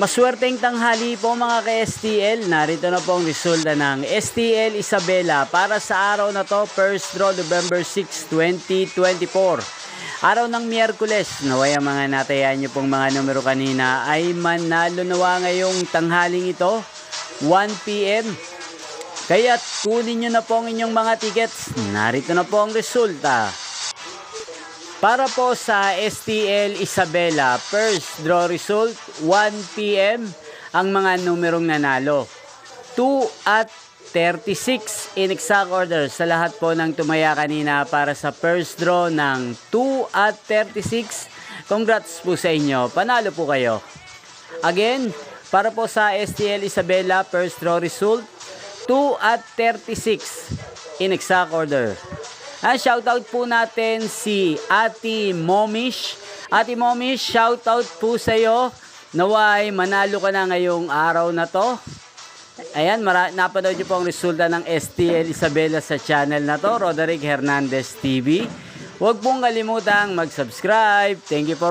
Maswerteng tanghali po mga ka-STL. Narito na po ang resulta ng STL Isabela para sa araw na to, first draw November 6, 2024. Araw ng Miyerkules. Naway ang mga natayaan nyo pong mga numero kanina ay manalo nawa ngayong tanghaling ito, 1 PM. Kaya't kunin nyo na po ang inyong mga tickets. Narito na po ang resulta. Para po sa STL Isabela, first draw result, 1 PM, ang mga numerong nanalo. 2 at 36 in exact order sa lahat po ng tumaya kanina para sa first draw ng 2 at 36. Congrats po sa inyo, panalo po kayo. Again, para po sa STL Isabela, first draw result, 2 at 36 in exact order. Shoutout po natin si Ate Momish. Ate Momish, shoutout po sa iyo. Naway, manalo ka na ngayong araw na to. Ayan, napanood niyo po ang resulta ng STL Isabela sa channel na to, Roderick Hernandez TV. Huwag pong kalimutang mag-subscribe. Thank you for